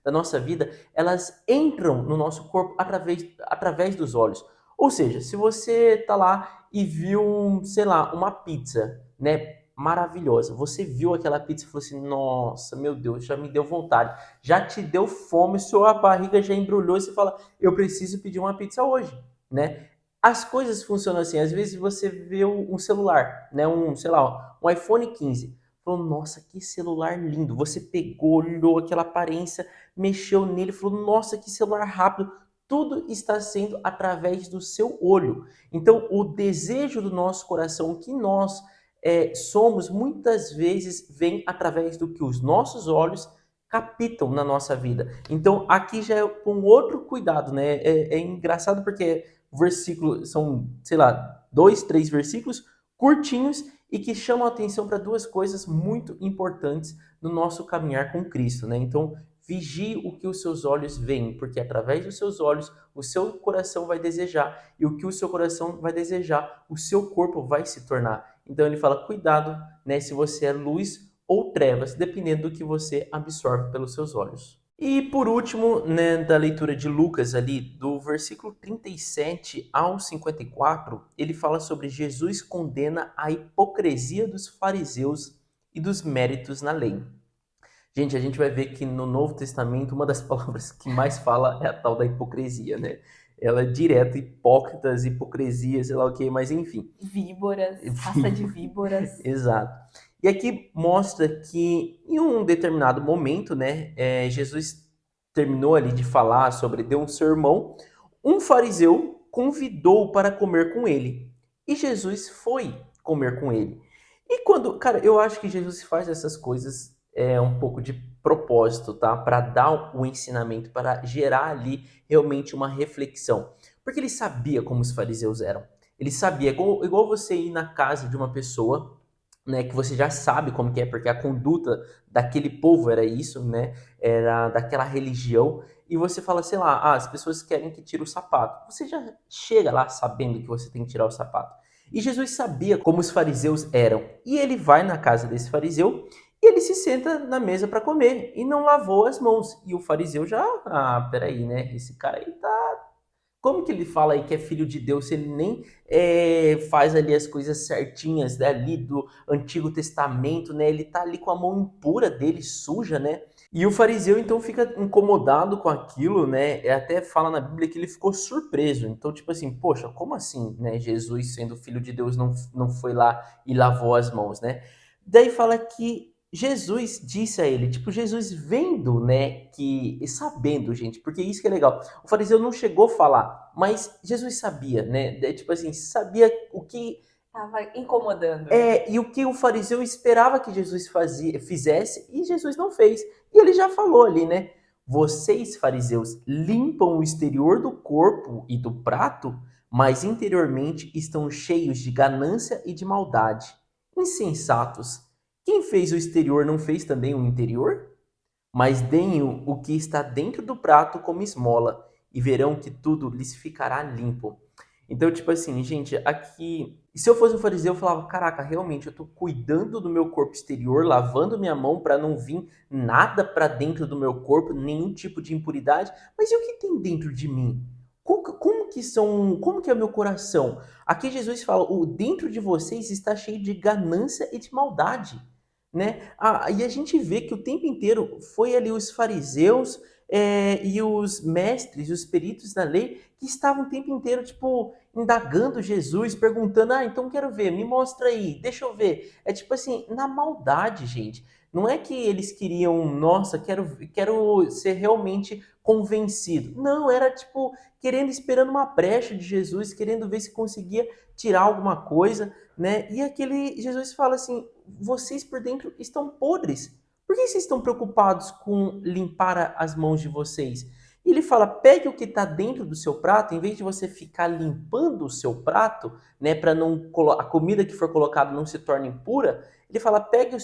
da nossa vida, elas entram no nosso corpo através dos olhos. Ou seja, se você tá lá e viu, sei lá, uma pizza, né, maravilhosa. Você viu aquela pizza e falou assim: nossa, meu Deus, já me deu vontade, já te deu fome, sua barriga já embrulhou e você fala: eu preciso pedir uma pizza hoje, né? As coisas funcionam assim. Às vezes você vê um celular, né? Sei lá, um iPhone 15. Falou: nossa, que celular lindo. Você pegou, olhou aquela aparência, mexeu nele, falou: nossa, que celular rápido. Tudo está sendo através do seu olho. Então, o desejo do nosso coração, o que nós somos, muitas vezes vem através do que os nossos olhos captam na nossa vida. Então, aqui já é com outro cuidado, né? É engraçado porque versículo são, sei lá, 2, 3 versículos curtinhos e que chamam a atenção para duas coisas muito importantes no nosso caminhar com Cristo, né? Então, vigie o que os seus olhos veem, porque através dos seus olhos o seu coração vai desejar, e o que o seu coração vai desejar, o seu corpo vai se tornar. Então ele fala, cuidado, né, se você é luz ou trevas, dependendo do que você absorve pelos seus olhos. E por último, né, da leitura de Lucas ali, do versículo 37 ao 54, ele fala sobre Jesus condena a hipocrisia dos fariseus e dos méritos na lei. Gente, a gente vai ver que no Novo Testamento uma das palavras que mais fala é a tal da hipocrisia, né? Ela é direto, hipócritas, hipocrisia, sei lá o que, mas enfim. Víboras, raça de víboras. Exato. E aqui mostra que em um determinado momento, né, Jesus terminou ali de falar sobre, deu um sermão, um fariseu convidou para comer com ele. E Jesus foi comer com ele. E quando, cara, eu acho que Jesus faz essas coisas um pouco de propósito, tá? Para dar o ensinamento, para gerar ali realmente uma reflexão. Porque ele sabia como os fariseus eram. Ele sabia, igual você ir na casa de uma pessoa, né, que você já sabe como que é, porque a conduta daquele povo era isso, né? Era daquela religião. E você fala, sei lá, as pessoas querem que tire o sapato. Você já chega lá sabendo que você tem que tirar o sapato. E Jesus sabia como os fariseus eram. E ele vai na casa desse fariseu e ele se senta na mesa para comer e não lavou as mãos. E o fariseu já, peraí, né? Esse cara aí tá. Como que ele fala aí que é filho de Deus se ele nem faz ali as coisas certinhas, né, ali do Antigo Testamento, né? Ele tá ali com a mão impura dele, suja, né? E o fariseu então fica incomodado com aquilo, né? Até fala na Bíblia que ele ficou surpreso. Então, tipo assim, poxa, como assim, né? Jesus, sendo filho de Deus, não foi lá e lavou as mãos, né? Daí fala que Jesus disse a ele, tipo, Jesus vendo, né, e sabendo, gente, porque isso que é legal. O fariseu não chegou a falar, mas Jesus sabia, né? Tipo assim, sabia o que Tava incomodando. e o que o fariseu esperava que Jesus fizesse e Jesus não fez. E ele já falou ali, né? Vocês, fariseus, limpam o exterior do corpo e do prato, mas interiormente estão cheios de ganância e de maldade. Insensatos! Quem fez o exterior não fez também o interior? Mas deem o que está dentro do prato como esmola, e verão que tudo lhes ficará limpo. Então, tipo assim, gente, aqui. Se eu fosse um fariseu, eu falava: caraca, realmente, eu tô cuidando do meu corpo exterior, lavando minha mão para não vir nada para dentro do meu corpo, nenhum tipo de impuridade. Mas e o que tem dentro de mim? Como que é o meu coração? Aqui Jesus fala: o dentro de vocês está cheio de ganância e de maldade, né? E a gente vê que o tempo inteiro foi ali os fariseus e os mestres, os peritos da lei, que estavam o tempo inteiro, tipo, indagando Jesus, perguntando, então quero ver, me mostra aí, deixa eu ver. É tipo assim, na maldade, gente. Não é que eles queriam, nossa, quero ser realmente convencido. Não, era tipo, querendo, esperando uma brecha de Jesus, querendo ver se conseguia tirar alguma coisa, né? E aquele Jesus fala assim: vocês por dentro estão podres. Por que vocês estão preocupados com limpar as mãos de vocês? E ele fala: pegue o que está dentro do seu prato, em vez de você ficar limpando o seu prato, né, para não a comida que for colocada não se torne impura. Ele fala: pegue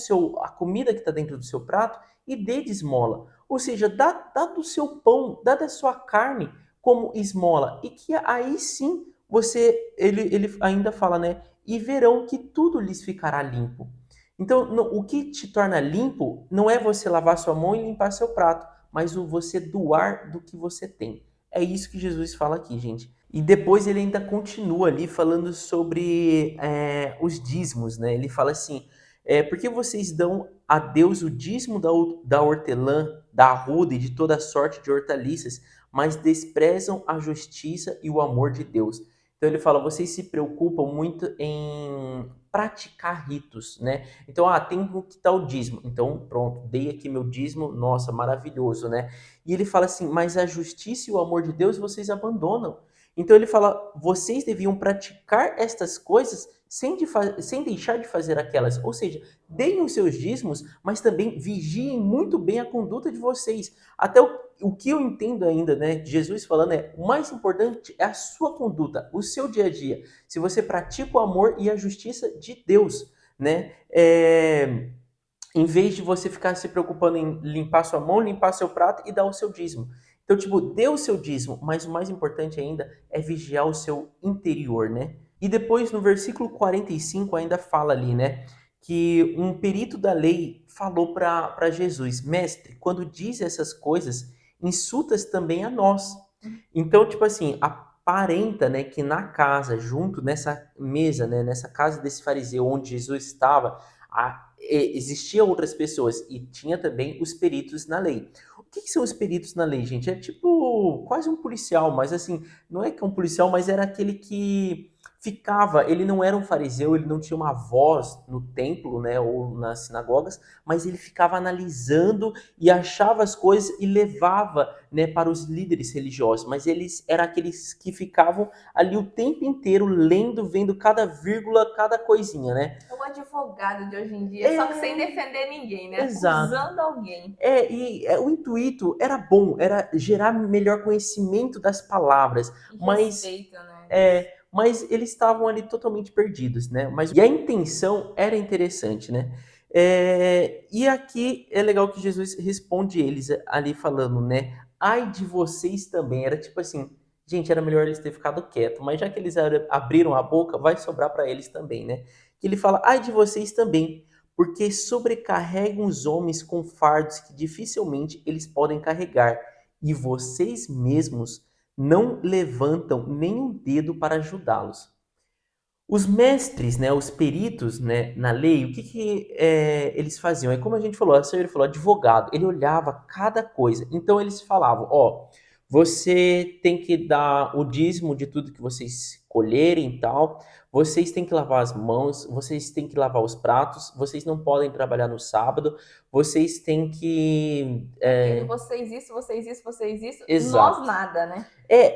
a comida que está dentro do seu prato e dê de esmola. Ou seja, dá do seu pão, dá da sua carne como esmola. E que aí sim ele ainda fala, né? E verão que tudo lhes ficará limpo. Então, o que te torna limpo não é você lavar sua mão e limpar seu prato, mas o você doar do que você tem. É isso que Jesus fala aqui, gente. E depois ele ainda continua ali falando sobre os dízimos, né? Ele fala assim: por que vocês dão a Deus o dízimo da hortelã, da arruda e de toda sorte de hortaliças, mas desprezam a justiça e o amor de Deus? Então ele fala: vocês se preocupam muito em praticar ritos, né? Então, tem que dar o dízimo. Então, pronto, dei aqui meu dízimo, nossa, maravilhoso, né? E ele fala assim: mas a justiça e o amor de Deus vocês abandonam. Então ele fala: vocês deviam praticar estas coisas sem deixar de fazer aquelas. Ou seja, deem os seus dízimos, mas também vigiem muito bem a conduta de vocês. Até o que eu entendo ainda, né, Jesus falando o mais importante é a sua conduta, o seu dia a dia. Se você pratica o amor e a justiça de Deus, né? Em vez de você ficar se preocupando em limpar sua mão, limpar seu prato e dar o seu dízimo. Então, tipo, dê o seu dízimo, mas o mais importante ainda é vigiar o seu interior, né? E depois, no versículo 45, ainda fala ali, né? Que um perito da lei falou para Jesus: mestre, quando diz essas coisas, insultas também a nós. Então, tipo assim, aparenta, né, que na casa, junto nessa mesa, né, nessa casa desse fariseu onde Jesus estava, existiam outras pessoas e tinha também os peritos na lei. O que são os peritos na lei, gente? É tipo quase um policial, mas assim, não é que é um policial, mas era aquele que ficava, ele não era um fariseu, ele não tinha uma voz no templo, né, ou nas sinagogas, mas ele ficava analisando e achava as coisas e levava, né, para os líderes religiosos. Mas eles eram aqueles que ficavam ali o tempo inteiro lendo, vendo cada vírgula, cada coisinha, né? É o advogado de hoje em dia, só que sem defender ninguém, né? Exato. Acusando alguém. O intuito era bom, era gerar melhor conhecimento das palavras, E mas respeito, né? mas eles estavam ali totalmente perdidos, né? E a intenção era interessante, né? E aqui é legal que Jesus responde eles ali falando, né? Ai de vocês também. Era tipo assim, gente, era melhor eles terem ficado quieto, mas já que eles abriram a boca, vai sobrar para eles também, né? Que ele fala, ai de vocês também, porque sobrecarregam os homens com fardos que dificilmente eles podem carregar, e vocês mesmos não levantam nem um dedo para ajudá-los. Os mestres, né, os peritos, né, na lei, o que eles faziam? É como a gente falou, a senhora falou, advogado, ele olhava cada coisa. Então eles falavam, ó, você tem que dar o dízimo de tudo que vocês colherem e tal, vocês têm que lavar as mãos, vocês têm que lavar os pratos, vocês não podem trabalhar no sábado, vocês têm que... Tendo vocês isso, vocês isso, vocês isso, Exato. nós nada, né?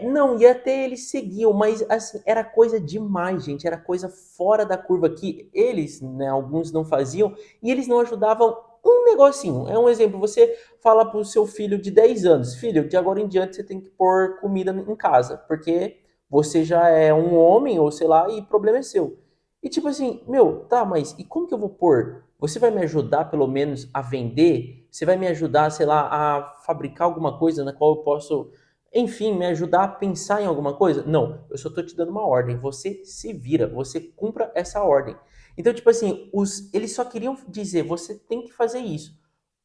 Não, e até eles seguiam, mas assim, era coisa demais, gente, era coisa fora da curva que eles, né, alguns não faziam e eles não ajudavam um negocinho. É um exemplo, você fala pro seu filho de 10 anos, filho, de agora em diante você tem que pôr comida em casa, porque você já é um homem, ou sei lá, e o problema é seu. E tipo assim, meu, tá, mas e como que eu vou pôr? Você vai me ajudar pelo menos a vender? Você vai me ajudar, sei lá, a fabricar alguma coisa na qual eu posso enfim, me ajudar a pensar em alguma coisa? Não, eu só estou te dando uma ordem. Você se vira, você cumpra essa ordem. Então, tipo assim, eles só queriam dizer, você tem que fazer isso.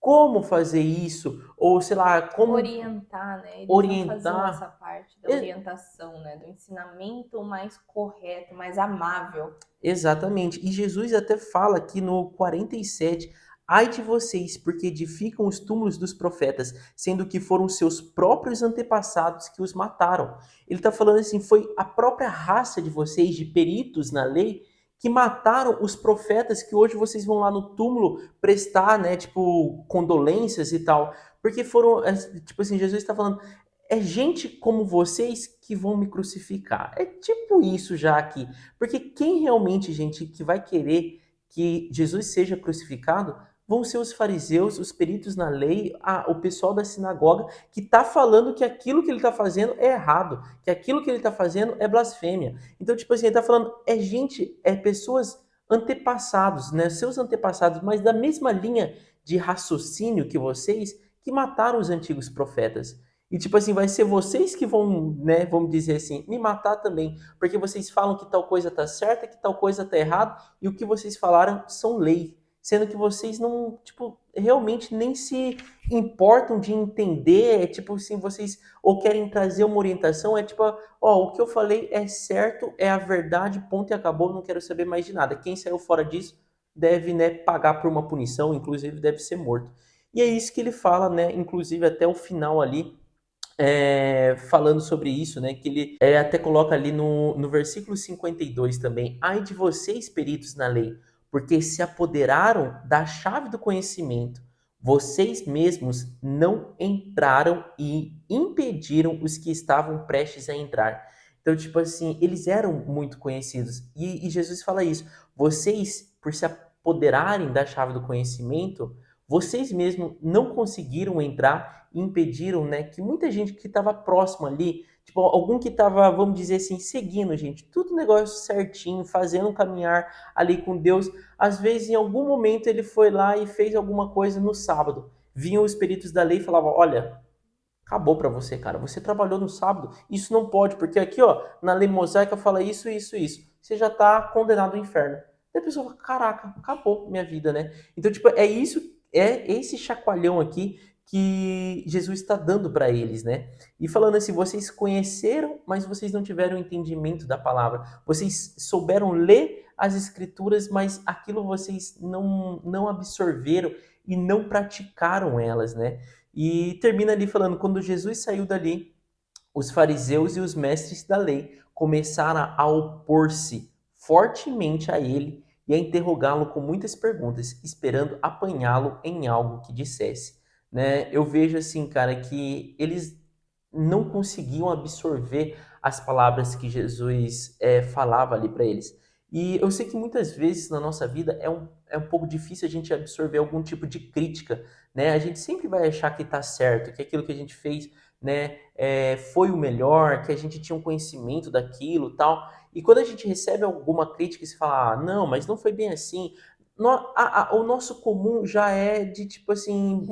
Como fazer isso? Ou, sei lá, como Orientar, né? Eles não faziam essa orientar. parte da orientação, né? Do ensinamento mais correto, mais amável. Exatamente. E Jesus até fala aqui no 47, ai de vocês, porque edificam os túmulos dos profetas, sendo que foram seus próprios antepassados que os mataram. Ele está falando assim, foi a própria raça de vocês, de peritos na lei, que mataram os profetas que hoje vocês vão lá no túmulo prestar, né, tipo, condolências e tal. Porque foram, tipo assim, Jesus está falando, é gente como vocês que vão me crucificar. É tipo isso já aqui. Porque quem realmente, gente, que vai querer que Jesus seja crucificado vão ser os fariseus, os peritos na lei, o pessoal da sinagoga que está falando que aquilo que ele está fazendo é errado, que aquilo que ele está fazendo é blasfêmia. Então, tipo assim, ele está falando, é gente, é pessoas antepassados, né? Seus antepassados, mas da mesma linha de raciocínio que vocês, que mataram os antigos profetas. E tipo assim, vai ser vocês que vão, né, vamos dizer assim, me matar também, porque vocês falam que tal coisa tá certa, que tal coisa tá errada, e o que vocês falaram são lei, sendo que vocês não, tipo, realmente nem se importam de entender, é tipo assim, vocês ou querem trazer uma orientação, é tipo, ó, o que eu falei é certo, é a verdade, ponto e acabou, não quero saber mais de nada. Quem saiu fora disso deve, né, pagar por uma punição, inclusive deve ser morto. E é isso que ele fala, né, inclusive até o final ali, falando sobre isso, né? Que ele até coloca ali no versículo 52 também. Ai de vocês, peritos na lei, porque se apoderaram da chave do conhecimento. Vocês mesmos não entraram e impediram os que estavam prestes a entrar. Então, tipo assim, eles eram muito conhecidos. E Jesus fala isso. Vocês, por se apoderarem da chave do conhecimento, vocês mesmos não conseguiram entrar e impediram, né, que muita gente que estava próximo ali, tipo, algum que estava, vamos dizer assim, seguindo, gente, tudo negócio certinho, fazendo um caminhar ali com Deus, às vezes em algum momento ele foi lá e fez alguma coisa no sábado. Vinham os peritos da lei e falavam, olha, acabou para você, cara, você trabalhou no sábado, isso não pode, porque aqui, ó, na lei mosaica fala isso, isso, isso. Você já está condenado ao inferno. Daí a pessoa fala, caraca, acabou minha vida, né? Então, tipo, é isso, é esse chacoalhão aqui que Jesus está dando para eles, né? E falando assim, vocês conheceram, mas vocês não tiveram entendimento da palavra. Vocês souberam ler as escrituras, mas aquilo vocês não absorveram e não praticaram elas, né? E termina ali falando, quando Jesus saiu dali, os fariseus e os mestres da lei começaram a opor-se fortemente a ele e a interrogá-lo com muitas perguntas, esperando apanhá-lo em algo que dissesse, né? Eu vejo assim, cara, que eles não conseguiam absorver as palavras que Jesus falava ali para eles. E eu sei que muitas vezes na nossa vida é um pouco difícil a gente absorver algum tipo de crítica, né? A gente sempre vai achar que está certo, que aquilo que a gente fez, né, foi o melhor, que a gente tinha um conhecimento daquilo, tal. E quando a gente recebe alguma crítica e se fala, não, mas não foi bem assim, o nosso comum já é de tipo assim,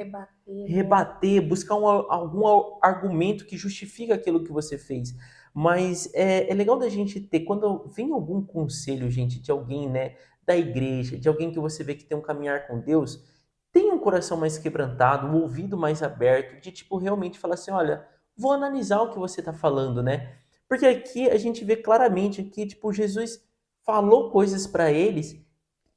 Rebater, né? buscar algum argumento que justifica aquilo que você fez. Mas é legal da gente ter, quando vem algum conselho, gente, de alguém, né, da igreja, de alguém que você vê que tem um caminhar com Deus, tem um coração mais quebrantado, um ouvido mais aberto, de tipo realmente falar assim, olha, vou analisar o que você está falando, né? Porque aqui a gente vê claramente que tipo Jesus falou coisas para eles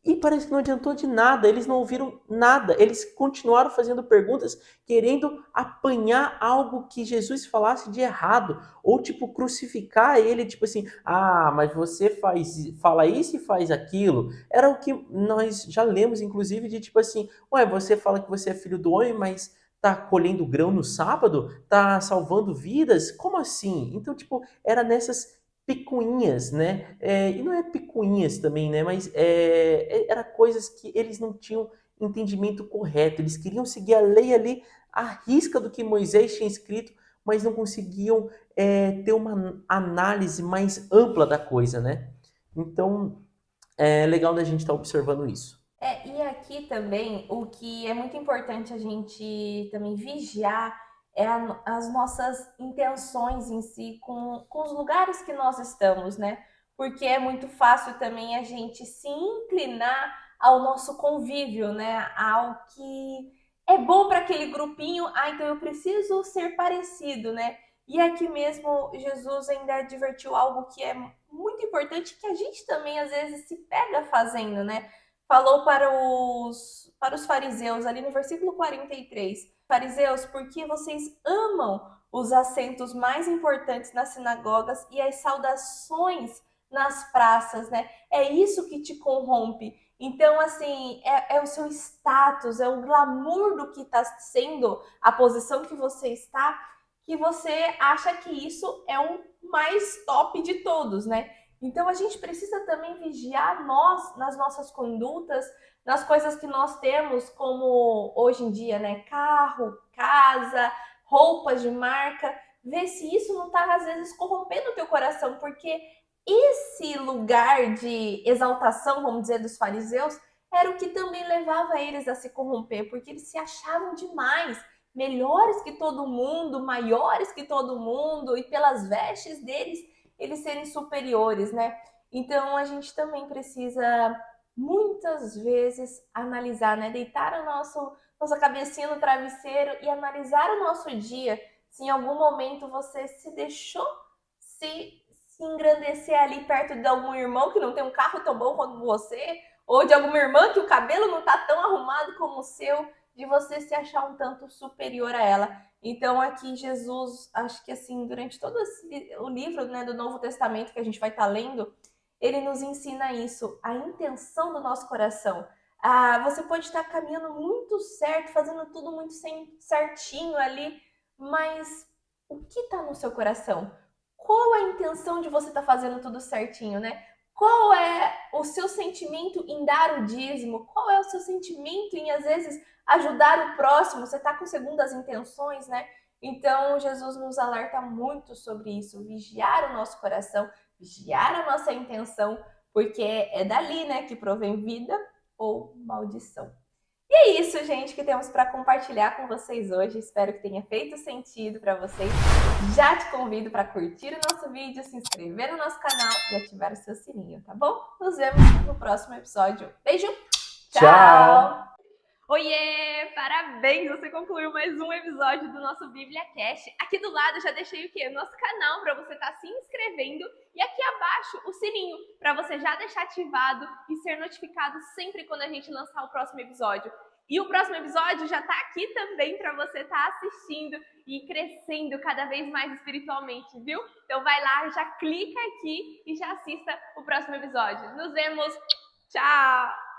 e parece que não adiantou de nada, eles não ouviram nada, eles continuaram fazendo perguntas, querendo apanhar algo que Jesus falasse de errado, ou tipo crucificar ele, tipo assim, ah, mas você fala isso e faz aquilo. Era o que nós já lemos, inclusive, de tipo assim, ué, você fala que você é filho do homem, mas tá colhendo grão no sábado, tá salvando vidas, como assim? Então, tipo, era nessas picuinhas, né? E não é picuinhas também, né? Mas era coisas que eles não tinham entendimento correto. Eles queriam seguir a lei ali à risca do que Moisés tinha escrito, mas não conseguiam ter uma análise mais ampla da coisa, né? Então, é legal da gente estar observando isso. E aqui também, o que é muito importante a gente também vigiar é as nossas intenções em si com os lugares que nós estamos, né? Porque é muito fácil também a gente se inclinar ao nosso convívio, né? Ao que é bom para aquele grupinho, então eu preciso ser parecido, né? E aqui mesmo Jesus ainda advertiu algo que é muito importante que a gente também às vezes se pega fazendo, né? Falou para os fariseus, ali no versículo 43. Fariseus, porque vocês amam os assentos mais importantes nas sinagogas e as saudações nas praças, né? É isso que te corrompe. Então, assim, é o seu status, é o glamour do que está sendo a posição que você está, que você acha que isso é o mais top de todos, né? Então a gente precisa também vigiar nós nas nossas condutas, nas coisas que nós temos, como hoje em dia, né? Carro, casa, roupas de marca, ver se isso não está às vezes corrompendo o teu coração, porque esse lugar de exaltação, vamos dizer, dos fariseus, era o que também levava eles a se corromper, porque eles se achavam demais, melhores que todo mundo, maiores que todo mundo, e pelas vestes deles eles serem superiores, né? Então a gente também precisa muitas vezes analisar, né? Deitar a nossa cabecinha no travesseiro e analisar o nosso dia. Se em algum momento você se deixou se engrandecer ali perto de algum irmão que não tem um carro tão bom quanto você, ou de alguma irmã que o cabelo não tá tão arrumado como o seu, de você se achar um tanto superior a ela. Então aqui Jesus, acho que assim, durante todo o livro, né, do Novo Testamento que a gente vai estar lendo, ele nos ensina isso, a intenção do nosso coração. Você pode estar caminhando muito certo, fazendo tudo muito certinho ali, mas o que está no seu coração? Qual a intenção de você estar fazendo tudo certinho, né? Qual é o seu sentimento em dar o dízimo? Qual é o seu sentimento em, às vezes, ajudar o próximo? Você está com segundas intenções, né? Então, Jesus nos alerta muito sobre isso, vigiar o nosso coração, vigiar a nossa intenção, porque é dali, né, que provém vida ou maldição. E é isso, gente, que temos para compartilhar com vocês hoje. Espero que tenha feito sentido para vocês. Já te convido para curtir o nosso vídeo, se inscrever no nosso canal e ativar o seu sininho, tá bom? Nos vemos no próximo episódio. Beijo! Tchau! Oiê! Parabéns! Você concluiu mais um episódio do nosso Bíblia Cast. Aqui do lado eu já deixei o quê? O nosso canal para você estar se inscrevendo e aqui abaixo o sininho para você já deixar ativado e ser notificado sempre quando a gente lançar o próximo episódio. E o próximo episódio já tá aqui também para você estar assistindo e crescendo cada vez mais espiritualmente, viu? Então vai lá, já clica aqui e já assista o próximo episódio. Nos vemos. Tchau!